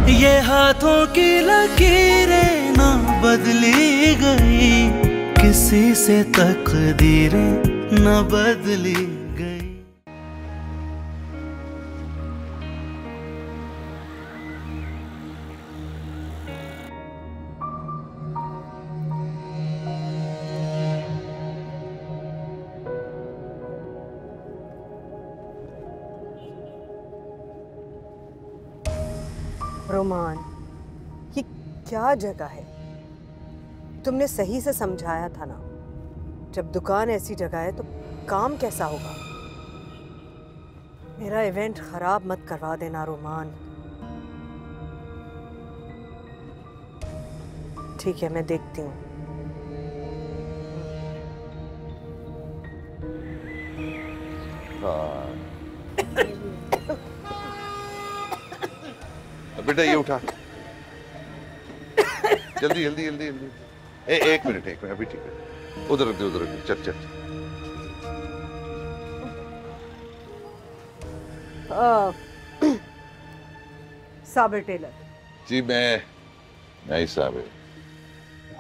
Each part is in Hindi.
ये हाथों की लकीरें ना बदली गई, किसी से तकदीरें न बदली गई। रोमान, ये क्या जगह है? तुमने सही से समझाया था ना, जब दुकान ऐसी जगह है तो काम कैसा होगा? मेरा इवेंट खराब मत करवा देना रोमान। ठीक है, मैं देखती हूँ। बेटा ये उठा, जल्दी जल्दी जल्दी जल्दी। एक मिनट अभी ठीक है, उधर रख दे उधर रख दे, चल चल। साबिर टेलर जी मैं ही साबिर।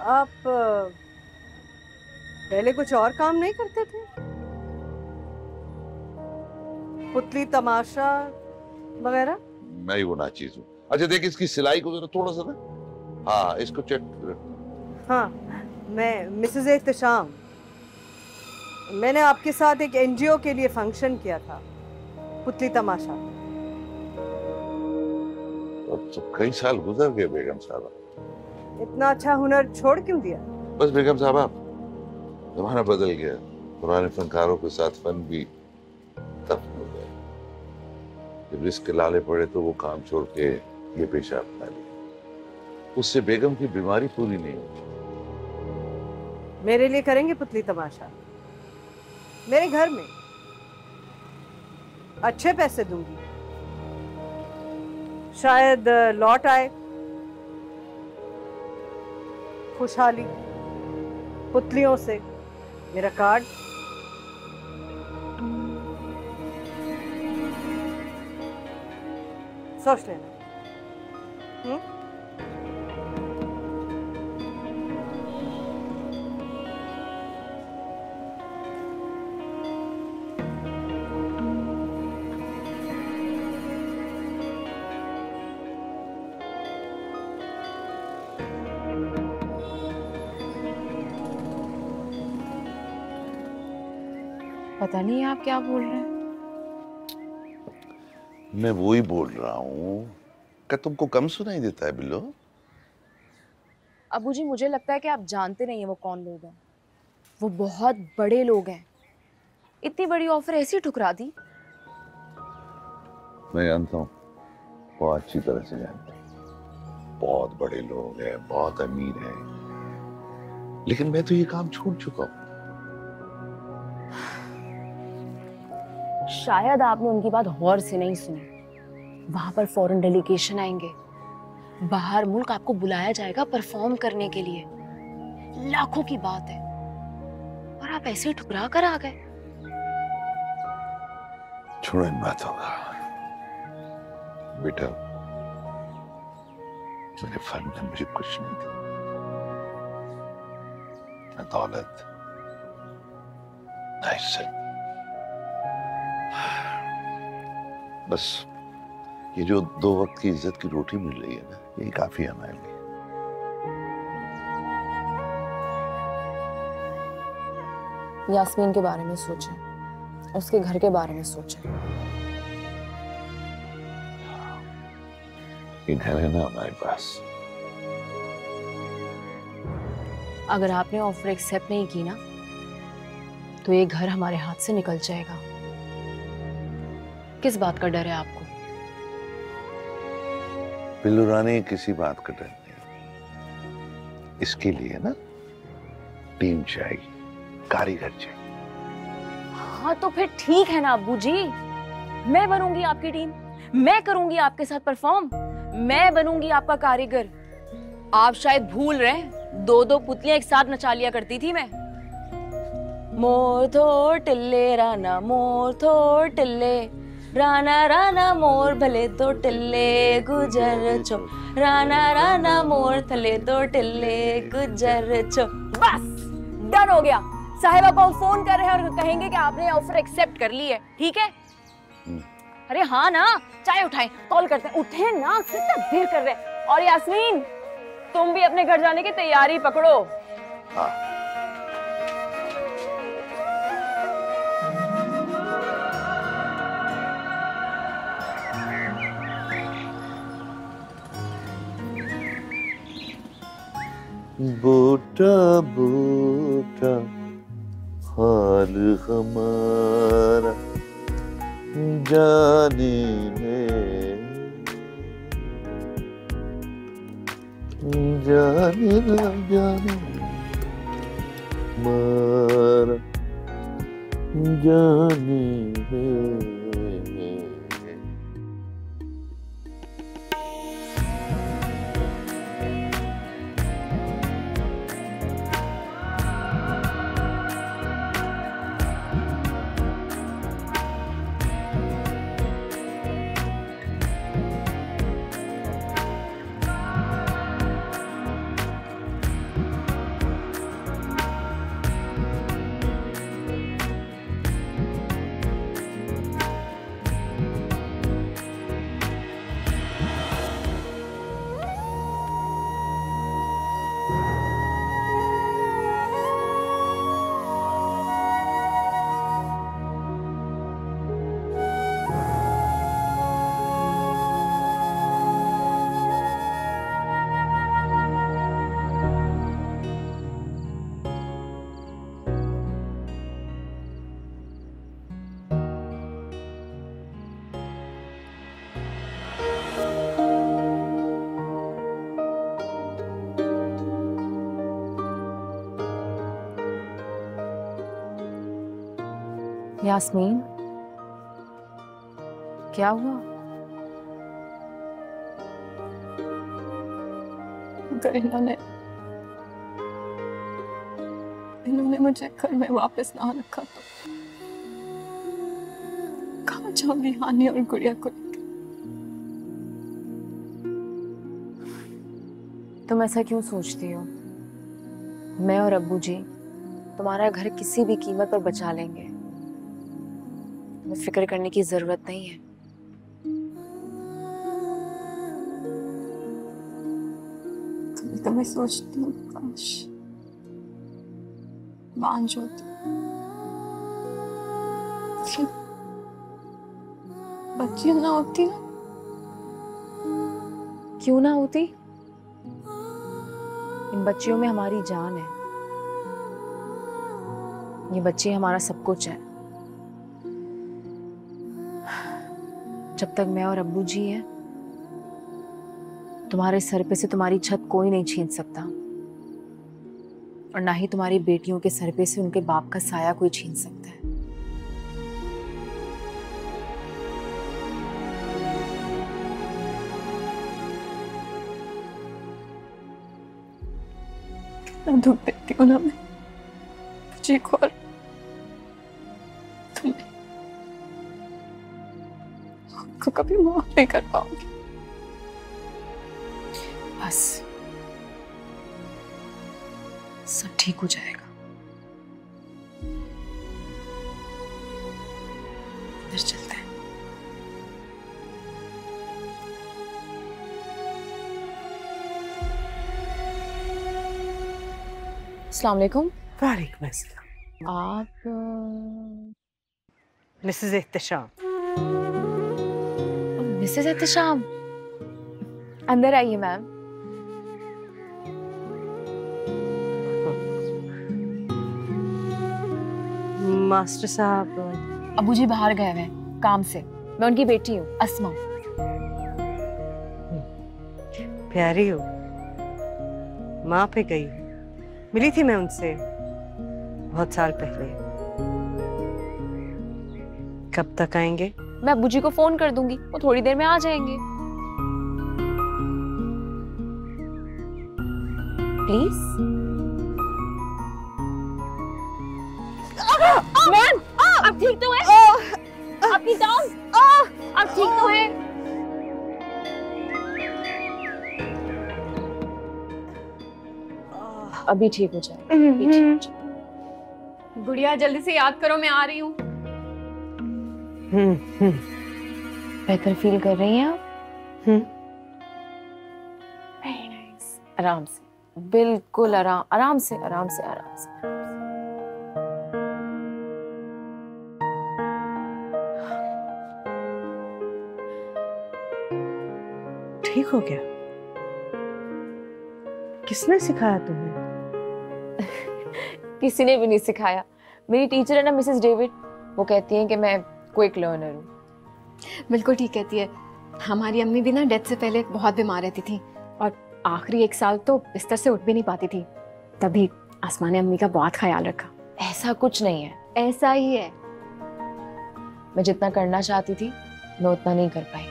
आप पहले कुछ और काम नहीं करते थे? पुतली तमाशा वगैरह? मैं ही वो नाचीज हूँ। अच्छा देख इसकी सिलाई को जरा थोड़ा सा ना, हाँ इसको चेक। हाँ, मैं मिसेस एहतशाम। मैंने आपके साथ एक एनजीओ के लिए फंक्शन किया था, पुतली तमाशा। अब तो कई साल गुजर गए बेगम साहबा। इतना अच्छा हुनर छोड़ क्यों दिया? बस बेगम साहबा, जमाना बदल गया, पुराने फनकारों के साथ फन भी दफन हो गया। जब रिस्क के लाले पड़े तो वो काम छोड़ के ये पेशा अपना लिया। उससे बेगम की बीमारी पूरी नहीं हुई। मेरे लिए करेंगे पुतली तमाशा? मेरे घर में अच्छे पैसे दूंगी, शायद लौट आए खुशहाली पुतलियों से। मेरा कार्ड सोच लेना। पता नहीं आप क्या बोल रहे हैं। मैं वो ही बोल रहा हूँ। क्या तुमको कम सुनाई देता है बिल्लो? अबू जी मुझे लगता है कि आप जानते नहीं है वो कौन लोग हैं। वो बहुत बड़े लोग हैं। इतनी बड़ी ऑफर ऐसी ठुकरा दी। मैं जानता हूँ, बहुत अच्छी तरह से जानता हूँ। बहुत बड़े लोग हैं, बहुत अमीर हैं, लेकिन मैं तो ये काम छोड़ चुका हूँ। शायद आपने उनकी बात गौर से नहीं सुनी। वहां पर फॉरेन डेलीगेशन आएंगे, बाहर मुल्क आपको बुलाया जाएगा परफॉर्म करने के लिए। लाखों की बात है और आप ऐसे ही ठुकरा कर आ गए। छोड़ो इन बातों का बेटा। मेरे फन ने मुझे कुछ नहीं दिया, न दौलत न इज्जत। बस ये जो 2 वक्त की इज्जत की रोटी मिल रही है ना, यही काफी है हमारे लिए। यास्मीन के बारे में सोचें, उसके घर के बारे में सोचें। ये घर है ना हमारे पास। अगर आपने ऑफर एक्सेप्ट नहीं की ना, तो ये घर हमारे हाथ से निकल जाएगा। किस बात का डर है आपको? बिल्लू रानी, किसी बात का डर नहीं। इसके लिए ना टीम चाहिए, कारीगर चाहिए। हाँ तो फिर ठीक है ना अब्बू जी, मैं बनूंगी आपकी टीम, मैं करूंगी आपके साथ परफॉर्म, मैं बनूंगी आपका कारीगर। आप शायद भूल रहे हैं, 2-2 पुतलियां एक साथ नचा लिया करती थी मैं। मोर थोर टिल्ले राना मोर थोर टिल्ले राना राना मोर भले तो टिल्ले गुजर छो, राना राना मोर थले तो टिल्ले गुजर छो। बस डन हो गया। साहिबा को फोन कर रहे हैं और कहेंगे कि आपने ऑफर एक्सेप्ट कर ली है, ठीक है? अरे हाँ ना, चाय उठाएं, कॉल करते हैं। उठे ना, कितना देर कर रहे हैं। और यास्मीन, तुम भी अपने घर जाने की तैयारी पकड़ो। हाँ। बूटा बूटा हाल हमारा जाने जाने मारा जाने यास्मीन, क्या हुआ? अगर इन्होंने मुझे घर में वापस ना रखा तो कहाँ जाऊंगी हानि और गुड़िया को लेकर? तुम ऐसा क्यों सोचती हो? मैं और अब्बू जी तुम्हारा घर किसी भी कीमत पर बचा लेंगे। तुम्हें फिक्र करने की जरूरत नहीं है। तो मैं सोचती हूँ काश बांझ होती, बच्ची ना होती ना। क्यों ना होती? इन बच्चियों में हमारी जान है। ये बच्चे हमारा सब कुछ है। जब तक मैं और अब्बू जी हैं, तुम्हारे सर पे से तुम्हारी छत कोई नहीं छीन सकता, और ना ही तुम्हारी बेटियों के सर पे से उनके बाप का साया कोई छीन सकता है। दुख देती हूँ ना मैं जी को, और तुम्हें को कभी माफ नहीं कर पाऊंगी। बस सब ठीक हो जाएगा। इधर चलते हैं। अस्सलाम वालेकुम। वालेकुम अस्सलाम। आप मिसेस एहतशाम। मिसेस एहतशाम, अंदर आइए मैम। मास्टर साहब अबू जी बाहर गए हुए हैं काम से। मैं उनकी बेटी हूँ, अस्मा। प्यारी हो, माँ पे गई। मिली थी मैं उनसे बहुत साल पहले। कब तक आएंगे? मैं अब्बू जी को फोन कर दूंगी, वो थोड़ी देर में आ जाएंगे। प्लीज। मैम, आप ठीक तो हैं? आपकी टांग? अब ठीक तो है? अभी ठीक हो जाए, अभी ठीक हो जाए। गुड़िया जल्दी से याद करो, मैं आ रही हूँ। बेहतर फील कर रही हैं आप? Very nice. आराम से, बिल्कुल आराम, आराम से, आराम से, आराम से। ठीक हो गया? किसने सिखाया तुम्हें? किसी ने भी नहीं सिखाया। मेरी टीचर है ना मिसेस डेविड, वो कहती हैं कि मैं क्विक लर्नर हूँ। बिल्कुल ठीक कहती है। हमारी अम्मी भी ना डेथ से पहले बहुत बीमार रहती थी और आखिरी 1 साल तो बिस्तर से उठ भी नहीं पाती थी। तभी आसमा ने अम्मी का बहुत ख्याल रखा। ऐसा कुछ नहीं है, ऐसा ही है। मैं जितना करना चाहती थी मैं उतना नहीं कर पाई,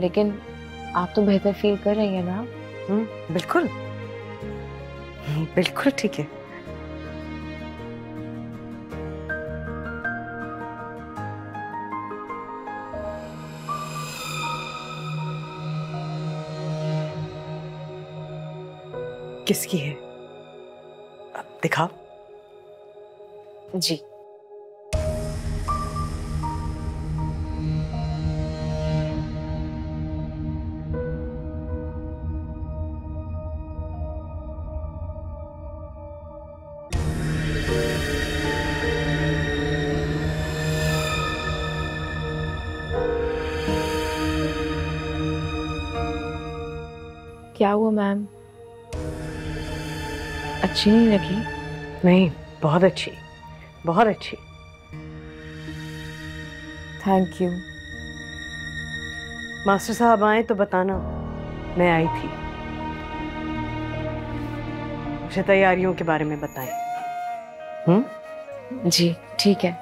लेकिन आप तो बेहतर फील कर रही हैं ना? बिल्कुल, बिल्कुल ठीक है। किसकी है? दिखाओ। जी। क्या हुआ मैम? अच्छी नहीं लगी? नहीं, बहुत अच्छी, बहुत अच्छी। Thank you. मास्टर साहब आए तो बताना मैं आई थी। मुझे तैयारियों के बारे में बताएं। जी ठीक है।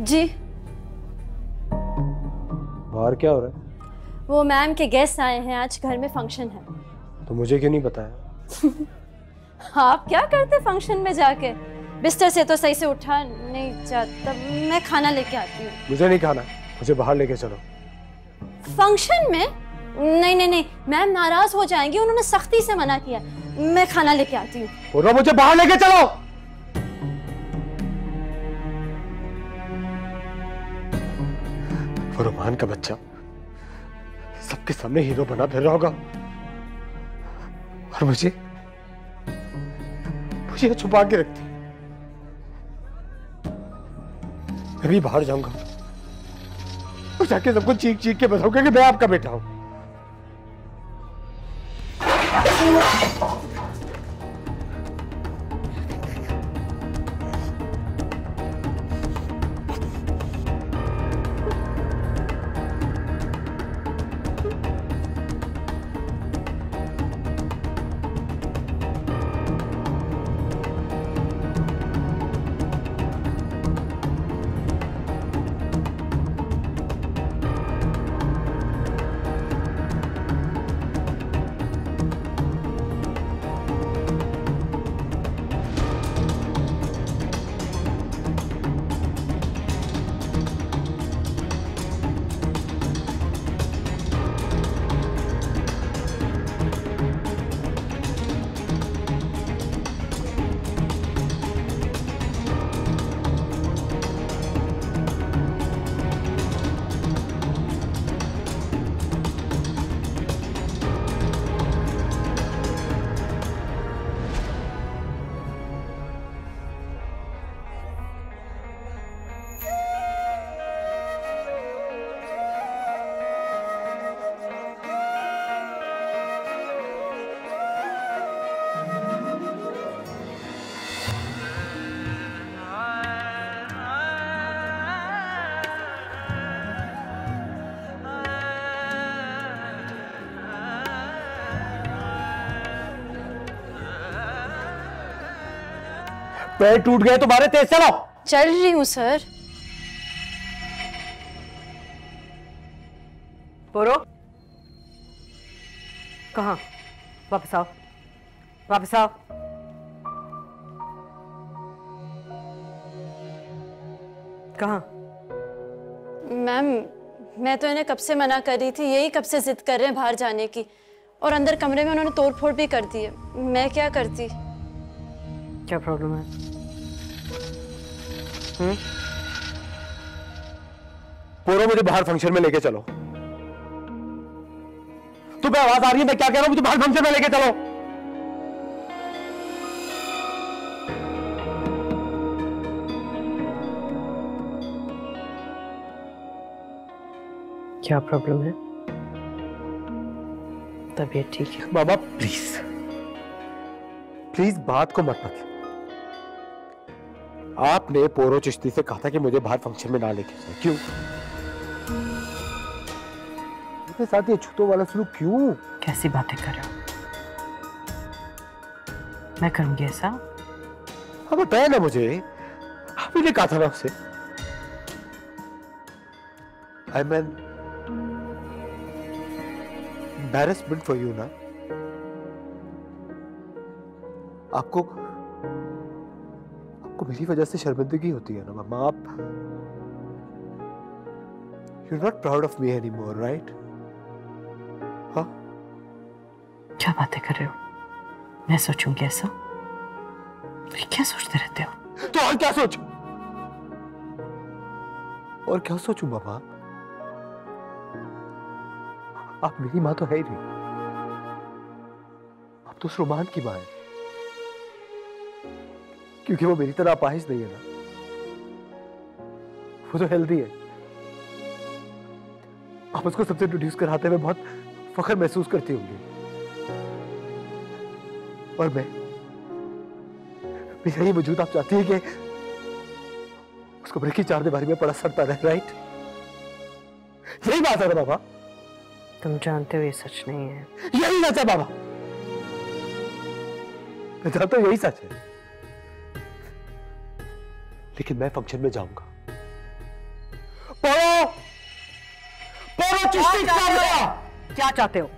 जी बाहर क्या हो रहा है? वो मैम के गेस्ट आए हैं, आज घर में फंक्शन है। तो मुझे क्यों नहीं बताया? आप क्या करते फंक्शन में जाके? बिस्तर से तो सही से उठा नहीं जाता। मैं खाना लेके आती हूँ। मुझे नहीं खाना, मुझे बाहर लेके चलो। फंक्शन में? नहीं नहीं नहीं, मैम नाराज हो जाएंगी, उन्होंने सख्ती से मना किया। मैं खाना लेके आती हूँ। बोलो मुझे बाहर लेके चलो। फरमान का बच्चा सबके सामने हीरो बना फिर रहा होगा और मुझे छुपा के रखती। मैं भी बाहर जाऊंगा और जाके सबको चीख चीख के बताऊंगा कि मैं आपका बेटा हूं। पैर टूट गए तुम्हारे, तेज चलो। चल रही हूँ सर। पोरो, कहाँ? वापस आओ, वापस आओ। कहाँ? मैम मैं तो इन्हें कब से मना कर रही थी, यही कब से जिद कर रहे हैं बाहर जाने की, और अंदर कमरे में उन्होंने तोड़ फोड़ भी कर दी है। मैं क्या करती? क्या प्रॉब्लम है? पोरो, मुझे बाहर फंक्शन में लेके चलो। तुम्हें आवाज आ रही है मैं क्या कह रहा हूं? मुझे बाहर फंक्शन में लेके चलो। क्या प्रॉब्लम है? तबीयत ठीक है? मामा प्लीज प्लीज बात को मत बदलो। आपने पोरो चिश्ती से कहा था कि मुझे बाहर फंक्शन में ना लेके जाए, क्यों? मेरे साथ ये छूतों वाला सलूक क्यों? कैसी बातें कर रहे हो? मैं करूंगी ऐसा? हाँ बताया ना मुझे, आपने ने कहा था ना उससे। I mean embarrassment for you ना। आपको मेरी वजह से शर्मिंदगी होती है ना मामा। आप you're not proud of me anymore, right? हाँ? क्या बातें कर रहे हो? मैं सोचूंगी ऐसा? क्या सोचते रहते हो? तो और क्या सोचूं? और क्या सोचूं मामा? आप मेरी माँ तो है ही नहीं, आप तो उस रोमान की माँ है, क्योंकि वो मेरी तरह अपाहिज नहीं है ना, वो तो हेल्दी है। आप उसको सबसे इंट्रोड्यूस कराते हुए बहुत फख्र महसूस करती होंगी, और मेरा ये वजूद आप चाहती है कि उसको बड़े की चार दीवारी में पड़ा सड़ता रहे, राइट? यही बात है ना बाबा? तुम जानते हो ये सच नहीं है। यही सच है बाबा, मैं जानता हूं यही सच है, लेकिन मैं फंक्शन में जाऊंगा। पोरो, पोरो चिश्ती क्या चाहते हो?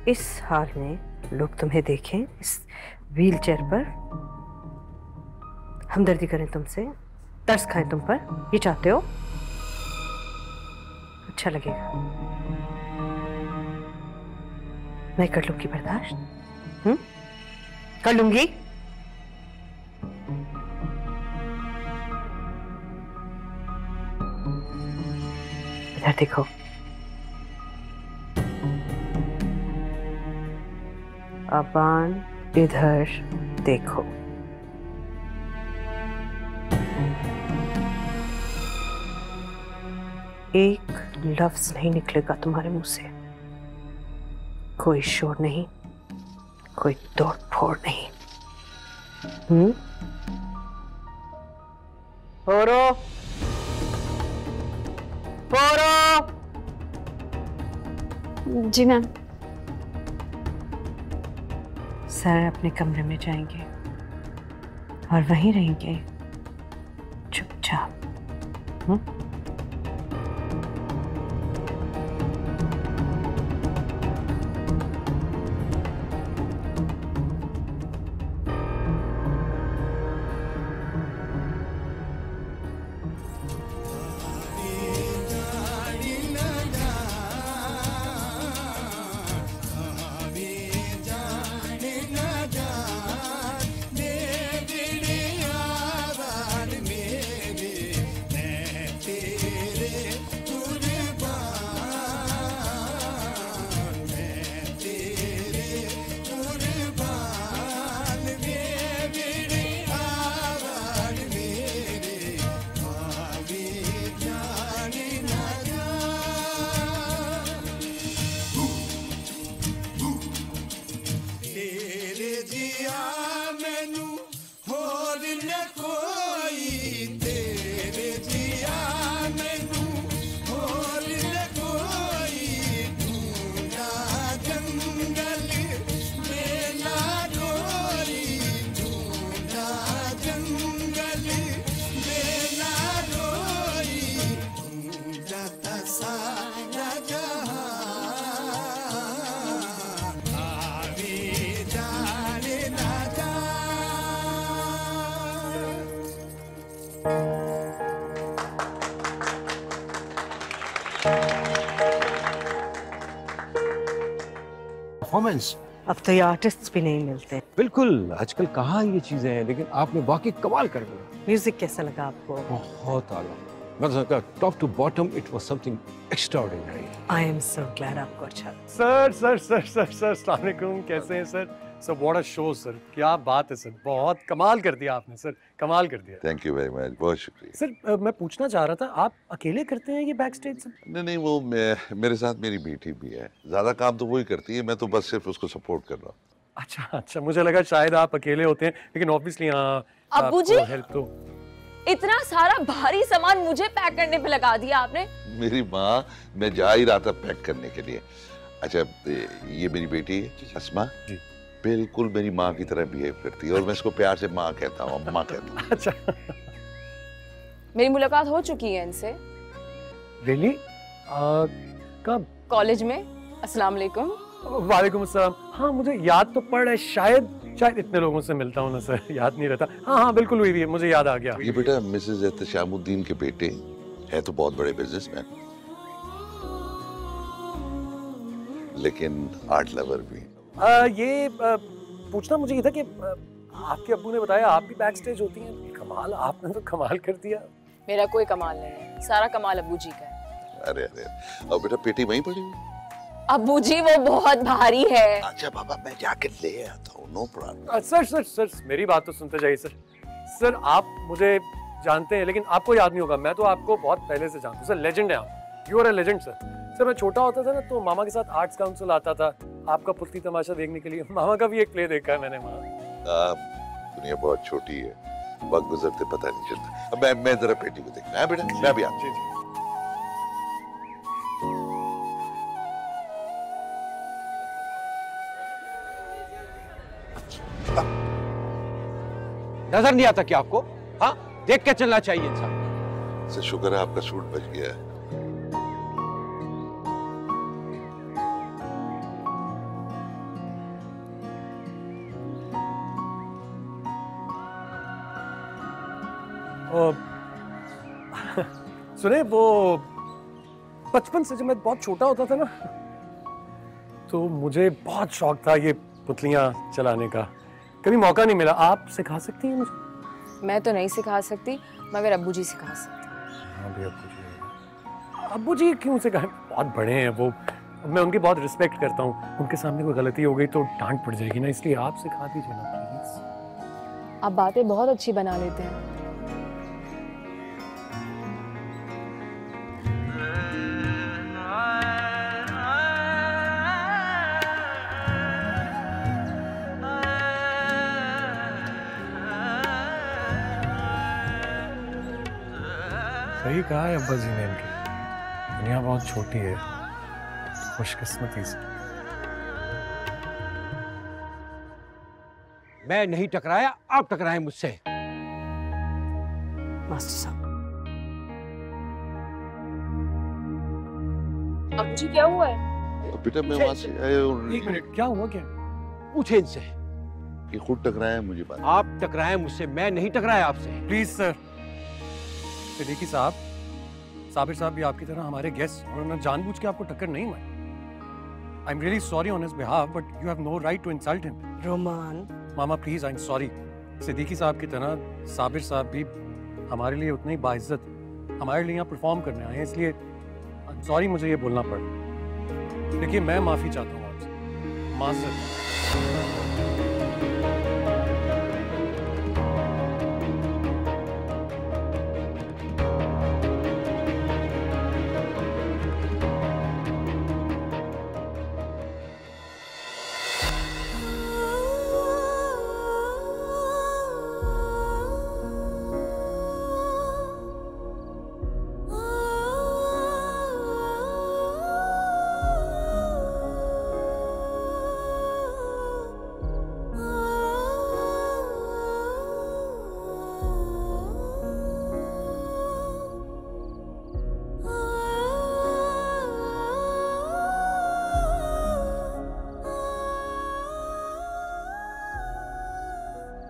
इस हाल में लोग तुम्हें देखें, इस व्हीलचेयर पर, हमदर्दी करें तुमसे, तरस खाएं तुम पर, ये चाहते हो? अच्छा लगेगा? मैं कर लूंगी बर्दाश्त, कर लूंगी। इधर देखो, अबान इधर देखो। एक लफ्ज नहीं निकलेगा तुम्हारे मुंह से, कोई शोर नहीं, कोई तोड़ फोड़ नहीं। पोरो, पोरो। जी मैम। सर अपने कमरे में जाएंगे और वहीं रहेंगे चुपचाप। परफॉर्मेंस। अब तो ये आर्टिस्ट्स भी नहीं मिलते। बिल्कुल, आजकल कहाँ ये चीजें हैं, लेकिन आपने वाकई कमाल कर दिया। म्यूजिक कैसा लगा आपको? बहुत आला, मतलब top to bottom it was something extraordinary. I am so glad आपको अच्छा। सर अस्सलाम वालेकुम, कैसे हैं sir? Sir what a show sir, क्या बात है सर, बहुत कमाल कर दिया आपने सर, कमाल कर दिया। थैंक यू वेरी मच, बहुत शुक्रिया। सर मैं पूछना चाह रहा था, आप अकेले करते हैं ये बैक स्टेज सर? नहीं नहीं, वो मेरे साथ मेरी बेटी भी है, ज्यादा काम तो वही करती है, मैं तो बस सिर्फ उसको सपोर्ट कर रहा हूँ। अच्छा, मुझे लगा शायद आप अकेले होते हैं, लेकिन ऑब्वियसली हाँ अब्बू जी? हेल्प तो। इतना सारा भारी सामान मुझे पैक करने पे लगा दिया आपने। मेरी माँ, मैं जा ही रहा था पैक करने के लिए। अच्छा, ये मेरी बेटी है अस्मा जी, बिल्कुल मेरी माँ की तरह बिहेव करती है और मैं इसको प्यार से माँ कहता हूँ, अम्मा कहता हूँ। अच्छा, मेरी मुलाकात हो चुकी है इनसे। रियली? कब? कॉलेज में। अस्सलाम वालेकुम। वालेकुम अस्सलाम। हाँ मुझे याद तो पड़ रहा है, शायद इतने लोगों से मिलता हूँ ना सर, याद नहीं रहता। हाँ बिल्कुल हुई है, मुझे याद आ गया। ये बेटा मिसेज एहतशामुद्दीन के बेटे है, तो बहुत बड़े बिजनेसमैन, लेकिन आर्ट लवर भी। ये पूछना मुझे ये था कि आपके अब्बू ने बताया आप भी बैक स्टेज होती हैं। कमाल, आपने तो कमाल कर दिया। मेरा कोई कमाल नहीं है, सारा कमाल अब्बू जी का है। अरे और बेटा पेटी वहीं पड़ी हुई? अब्बू जी वो बहुत भारी है। अच्छा बाबा, मैं जाकर ले आता हूँ, नो प्रॉब्लम। सर मेरी बात तो सुनते जाइए सर। सर आप मुझे जानते हैं, लेकिन आपको याद नहीं होगा, मैं तो आपको बहुत पहले से जानता हूँ सर, लेजेंड है आप, you are a legend sir. Sir मैं छोटा होता था ना, तो मामा के साथ आर्ट्स काउंसिल आता था आपका पुतली तमाशा देखने के लिए। मामा का भी एक प्ले देखा है मैंने वहाँ। दुनिया बहुत छोटी है, वक्त गुजरते पता नहीं चलता। अब मैं जरा पेटी को देखना है बेटा, मैं भी आता हूँ। नजर नहीं आता क्या आपको? हाँ, देख के चलना चाहिए इंसान। से शुक्र है आपका सूट बच गया है। सुने, वो बचपन से जब मैं बहुत छोटा होता था ना, तो मुझे बहुत शौक था ये पुतलियां चलाने का। कभी मौका नहीं मिला। आप सिखा सकती हैं मुझे? मैं तो नहीं सिखा सकती, मगर अब्बू जी सिखा सकते। हाँ भी अब्बू जी क्यों सिखाएं? बहुत बड़े हैं वो, मैं उनकी बहुत रिस्पेक्ट करता हूँ। उनके सामने कोई गलती हो गई तो डांट पड़ जाएगी ना, इसलिए आप सिखा दीजिए ना प्लीज। आप बातें बहुत अच्छी बना लेते हैं। सही कहा है अब्बा जी ने इनके, दुनिया बहुत छोटी है, खुशकिस्मती से। मैं नहीं टकराया, आप टकराए मुझसे। मास्टर साहब, अब्बू जी क्या हुआ है? तो बेटा मैं वहां से आया और एक मिनट, क्या हुआ? क्या पूछे इनसे। ये खुद टकराया मुझे बात। आप टकराए मुझसे, मैं नहीं टकराया आपसे। Please sir. सिद्दीकी साहब, साबिर साहब भी आपकी तरह हमारे गेस्ट, और उन्होंने जानबूझ के आपको टक्कर नहीं मारी। I am really sorry on his behalf, but you have no right to insult him. Romaan, मामा please, I am sorry. Siddiqui साहब की तरह साबिर साहब भी हमारे लिए उतने ही बाइज्जत, हमारे लिए यहाँ परफॉर्म करने आए हैं, इसलिए आई एम सॉरी मुझे ये बोलना पड़ा। देखिए मैं माफी चाहता हूँ आपसे, माजरत।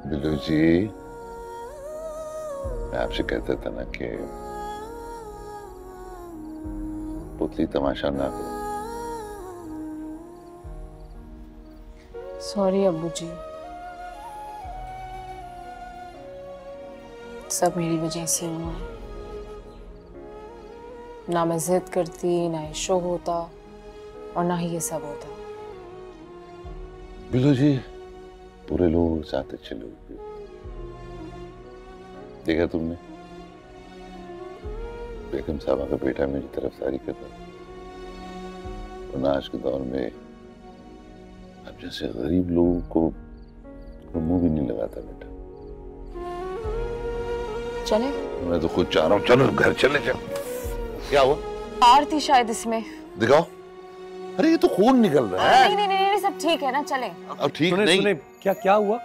बिल्लू जी, मैं आपसे कहता था ना कि पुतली तमाशा ना करो। सॉरी अब्बू जी, सब मेरी वजह से हुआ। ना मैं जिद करती, ना ये शो होता, और ना ही ये सब होता। बिल्लू जी पूरे लोग साथ अच्छे लोग थे। देखा तुमने, बेगम साहबा का बेटा मेरी तरफदारी कर रहा है, और आज के दौर में अब जैसे गरीब लोगों को मुंह भी नहीं लगाता बेटा। चले? मैं तो खुद चाह रहा हूँ, चलो घर चले जाओ। क्या हुआ? तार थी शायद इसमें। दिखाओ। अरे ये तो खून निकल रहा है। नहीं नहीं नहीं, सब ठीक है ना, चले। अब ठीक नहीं। सुने, क्या हुआ?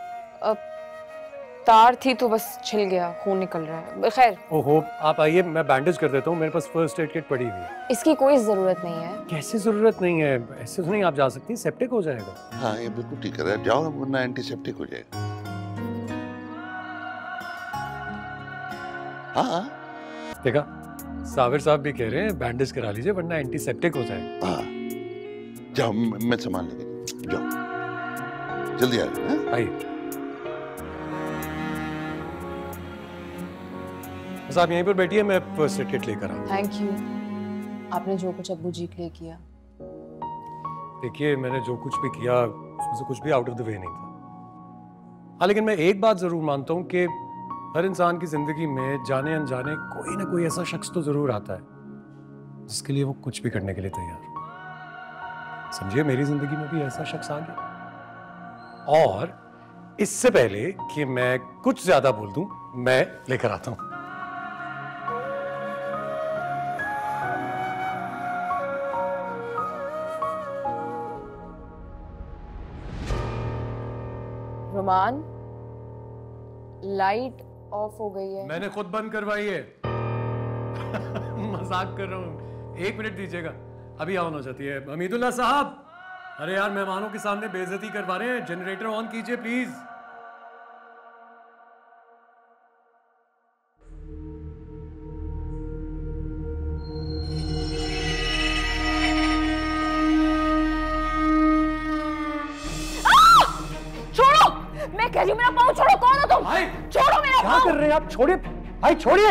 तार थी तो बस छिल गया, खून निकल रहा है। खैर। ओहो, आप आइए, मैं बैंडेज कर देता हूँ, मेरे पास फर्स्ट एड किट पड़ी हुई है। इसकी कोई जरूरत नहीं है। कैसे जरूरत नहीं है? ऐसे तो नहीं आप जा सकती, सेप्टिक हो जाएगा। हाँ ये बिल्कुल ठीक है, जाओ ना, वरना एंटीसेप्टिक हो जाएगा। हाँ देखा, साबिर साहब भी कह रहे हैं बैंडेज करा लीजिए वरना एंटीसेप्टिक हो जाएगा। हाँ जाओ, मैं सामान लेके जाओ, जल्दी आ आइए। बस आप यहीं पर बैठिए, मैं फर्स्ट एड किट लेकर आऊँ। थैंक यू, आपने जो कुछ अब्बू जी के लिए किया। देखिए मैंने जो कुछ भी किया उसमें से कुछ भी आउट ऑफ द वे नहीं था। हाँ लेकिन मैं एक बात जरूर मानता हूँ कि हर इंसान की जिंदगी में जाने अनजाने कोई ना कोई ऐसा शख्स तो जरूर आता है जिसके लिए वो कुछ भी करने के लिए तैयार। समझिए मेरी जिंदगी में भी ऐसा शख्स आ गया, और इससे पहले कि मैं कुछ ज्यादा बोल दूं, मैं लेकर आता हूं। रोमान, लाइट ऑफ हो गई है। मैंने खुद बंद करवाई है। मजाक कर रहा हूँ, 1 मिनट दीजिएगा, अभी ऑन हो जाती है। हमीदुल्लाह साहब, अरे यार मेहमानों के सामने बेइज्जती करवा रहे हैं, जनरेटर ऑन कीजिए प्लीज। मैं कह रही हूँ मेरा पाँव छोड़ो। कौन हो तुम? छोड़ो मेरा क्या कर रहे हैं आप? छोड़िए भाई, छोड़िए।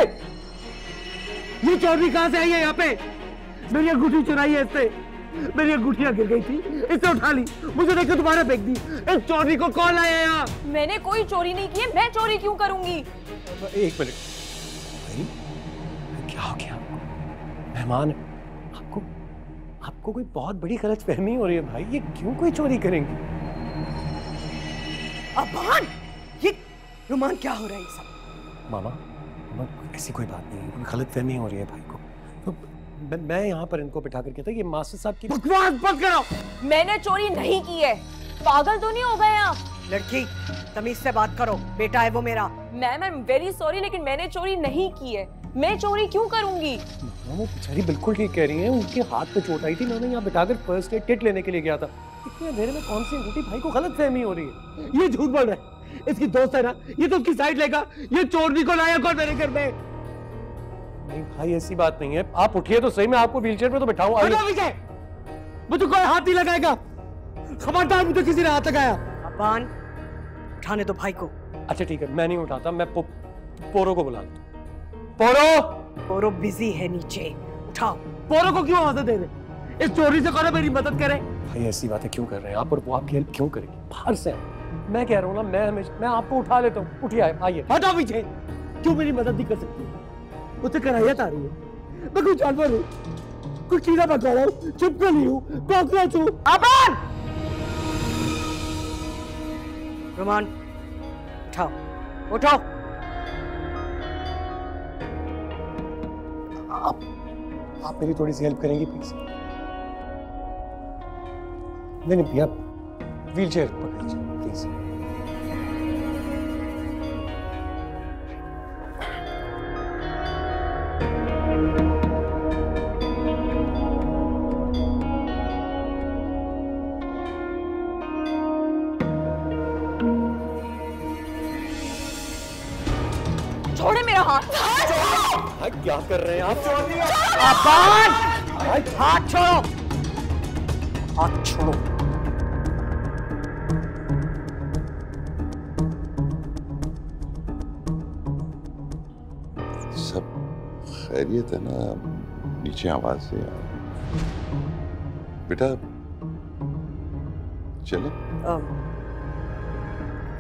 ये चौधरी कहाँ से आई है यहाँ पे? मेरी अंगूठी चुराई है इससे, मेरी अंगूठियाँ गिर गई थी, इससे उठा ली, मुझे देख के दोबारा फेंक दी। इस चौधरी को कौन लाया यहाँ? मैंने कोई चोरी नहीं की है, मैं चोरी क्यों करूंगी? 1 मिनट भाई, क्या हो गया आपको? मेहमान आपको कोई बहुत बड़ी गलतफहमी हो रही है भाई, ये क्यों कोई चोरी करेंगे? अबान, ये रोमान क्या हो रहा है सब? मामा ऐसी कोई बात नहीं है, कोई गलतफहमी हो रही है भाई को। तो मैं यहाँ पर इनको बिठा कर कहता ये मास्टर साहब की बकवास बंद करो। मैंने चोरी नहीं की है, पागल तो नहीं हो गए आप? लड़की तमीज से बात करो, बेटा है वो मेरा। Ma'am I am very sorry, लेकिन मैंने चोरी नहीं की है। मैं चोरी क्यों करूंगी? वो बेचारी बिल्कुल ठीक कह रही हैं, उनके हाथ पे चोट आई थी, मैंने यहाँ बिठाकर फर्स्ट एड किट लेने के लिए गया था। इतने अंधेरे में कौन सी अंगूठी? भाई को गलतफहमी हो रही है। ये झूठ बोल रहा है, इसकी दोस्त है ना, ये तो उसकी साइड लेगा। ये चोरनी को लाया कौन मेरे घर में? नहीं भाई ऐसी बात नहीं है, आप उठिए तो सही, मैं आपको व्हीलचेयर पे तो बिठाऊं। विजय, मुझे कोई हाथ नहीं लगाएगा, खबरदार मुझे किसी ने हाथ लगाया। अबान उठाने दो भाई को। अच्छा ठीक है, मैं नहीं उठाता, मैं पोरो को बुला लेता हूं। पोरो बिजी है नीचे, उठाओ। पोरो को क्यों आवाज़ दे रहे? इस चोरी से करो मेरी मदद करे। भाई ऐसी बातें क्यों कर रहे हैं आप, और वो आपकी हेल्प क्यों करेगी? बाहर से मैं कह रहा हूँ ना, मैं आपको उठा लेता हूँ। उठिए आइए। हटाओ पीछे, क्यों मेरी मदद नहीं कर सकती? मुझे कराहियत आ रही है, मैं कोई जानवर हूँ, कोई कीड़ा पकड़ा हूँ, छिपकली हूँ, कॉकरोच हूँ। अबान! रोमान उठाओ, उठाओ। आप मेरी थोड़ी सी हेल्प करेंगी प्लीज? नहीं भैया, व्हीलचेयर पकड़ लीजिए प्लीज। छोड़े मेरा हाथ। भाई क्या कर रहे हैं आप? अबान! हाथ छोड़ो, हाथ छोड़ो। खैरियत है ना? नीचे आवाज से बेटा चले।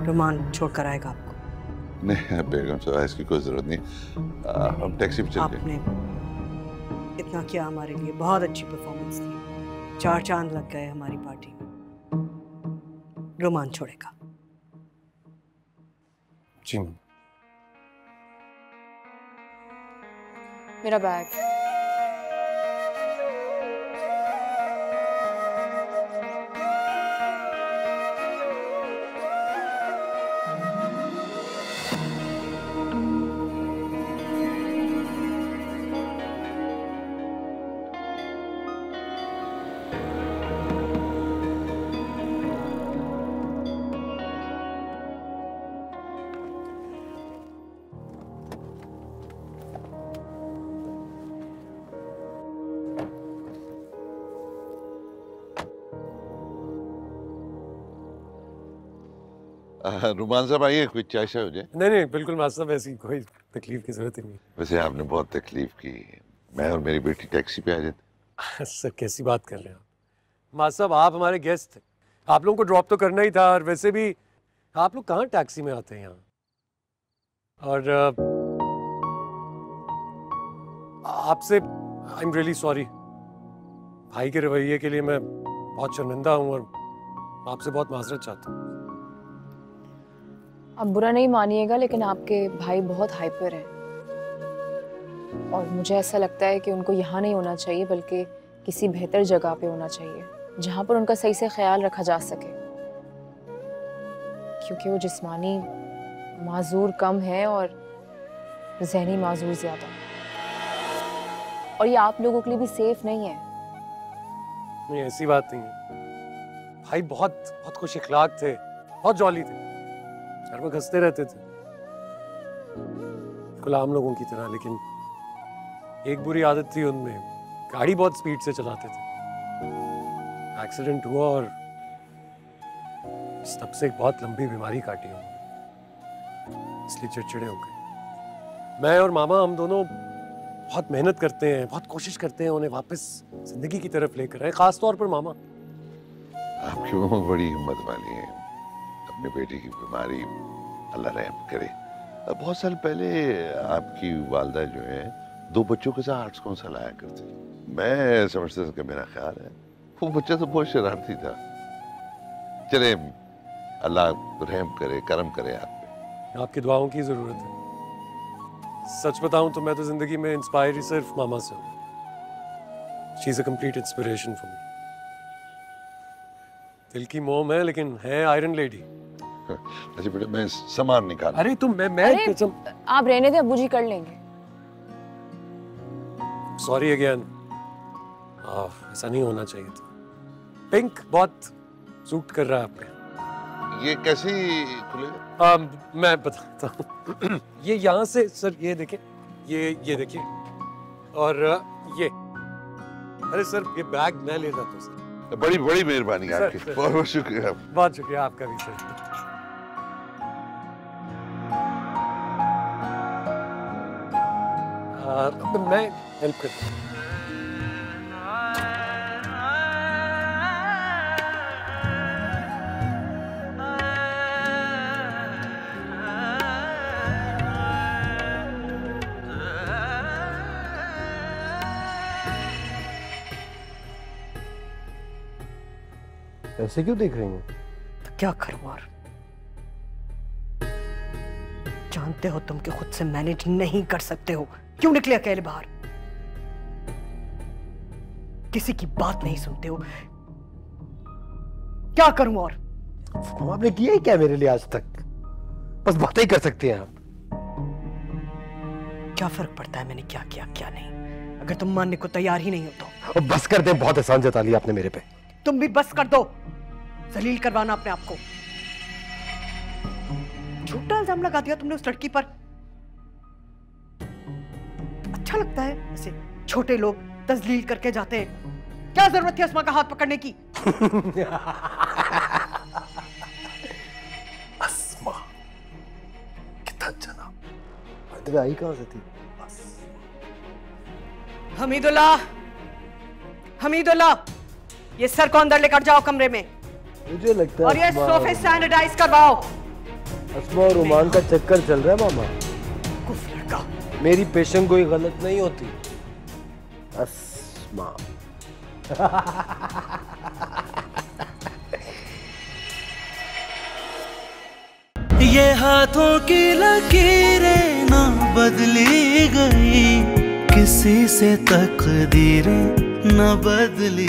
रुमान छोड़कर आएगा आपको। नहीं बेगम साहब इसकी कोई जरूरत नहीं, हम टैक्सी पे चलते हैं। आपने इतना किया हमारे लिए, बहुत अच्छी परफॉर्मेंस थी, 4 चांद लग गए हमारी पार्टी में। रुमान छोड़ेगा। जी मैम। मेरा बैग। रुमान साहब आइए, कोई चाय शाय हो जाए। नहीं नहीं बिल्कुल मास्टर साहब, ऐसी कोई तकलीफ की जरूरत ही नहीं। वैसे आपने बहुत तकलीफ की, मैं और मेरी बेटी टैक्सी पे आ जाते। सर कैसी बात कर रहे हैं आप? मास्टर साहब आप हमारे गेस्ट थे, आप लोगों को ड्रॉप तो करना ही था, और वैसे भी आप लोग कहाँ टैक्सी में आते हैं यहाँ। और आपसे आई एम रियली सॉरी, भाई के रवैये के लिए मैं बहुत शर्मिंदा हूँ और आपसे बहुत माजरत चाहता हूँ। आप बुरा नहीं मानिएगा, लेकिन आपके भाई बहुत हाइपर हैं और मुझे ऐसा लगता है कि उनको यहाँ नहीं होना चाहिए, बल्कि किसी बेहतर जगह पे होना चाहिए जहाँ पर उनका सही से ख्याल रखा जा सके, क्योंकि वो जिस्मानी माजूर कम है और जहनी माजूर ज़्यादा, और ये आप लोगों के लिए भी सेफ नहीं है। नहीं ऐसी बात नहीं है, भाई बहुत बहुत खुश इखलाक थे, बहुत जॉली थे, घर में हंसते रहते थे बिल्कुल आम लोगों की तरह। लेकिन एक बुरी आदत थी उनमें, गाड़ी बहुत स्पीड से चलाते थे। एक्सीडेंट हुआ और तब से एक बहुत लंबी बीमारी काटी उन्होंने, इसलिए चिड़चिड़े हो गए। मैं और मामा हम दोनों बहुत मेहनत करते हैं, बहुत कोशिश करते हैं उन्हें वापस जिंदगी की तरफ लेकर आए, खास तौर पर मामा। आपकी मामा बड़ी हिम्मत वाली है, अपने बेटे की बीमारी अल्लाह रहम करे। बहुत साल पहले आपकी वालदा जो है 2 बच्चों के साथ आर्ट्स कौंसिल आया करती थी। मैं समझता था कि मेरा ख्याल है वो बच्चा तो बहुत शरारती था। चले अल्लाह रहम करे, करम करे आप पे। आपकी दुआओं की जरूरत है। सच बताऊं तो मैं तो जिंदगी में इंस्पायर ही सिर्फ मामा से हूं। She is a complete inspiration for me. दिल की मोम है लेकिन है आयरन लेडी। अच्छा बेटा मैं सामान निकाल। अरे तुम मैं अरे आप रहने दे, अब्बू जी कर लेंगे। सॉरी अगेन, ऐसा नहीं होना चाहिए था। पिंक बहुत सूट कर रहा है आप पे। ये कैसी खुलेगा? मैं बताता हूँ। ये यहाँ से सर, ये देखिए, ये देखिए, और ये, अरे सर ये बैग मैं ले जाता हूँ सर। बड़ी बड़ी मेहरबानी आपकी, बहुत बहुत शुक्रिया। बहुत शुक्रिया आपका भी सर। मैं हेल्प करता हूँ। ऐसे क्यों देख रही हैं? तो क्या करूं और? जानते हो तुम कि खुद से मैनेज नहीं कर सकते हो, क्यों निकले अकेले बाहर? किसी की बात नहीं सुनते हो, क्या करूं और? आपने किया ही क्या मेरे लिए आज तक? बस बातें ही कर सकते हैं आप। क्या फर्क पड़ता है मैंने क्या किया क्या नहीं, अगर तुम मानने को तैयार ही नहीं हो तो। और बस कर दे, बहुत एहसान जता लिया आपने मेरे पे। तुम भी बस कर दो जलील करवाना अपने आप को। झूठा इल्जाम लगा दिया तुमने उस लड़की पर। अच्छा लगता है ऐसे छोटे लोग तजलील करके जाते हैं? क्या जरूरत थी अस्मा का हाथ पकड़ने की? अस्मा कितना जनाब, आई कहां से थी? हमीदुल्लाह, हमीदुल्लाह, ये सर को अंदर लेकर जाओ कमरे में। मुझे लगता है और ये सोफे सैनिटाइज करवाओ। अस्मा और रुमान का चक्कर चल रहा है मामा। कुफ्र का। मेरी पेशेंट कोई गलत नहीं होती। अस्मा। ये हाथों की लकीरें ना बदली गई, किसी से तकदीरें न बदली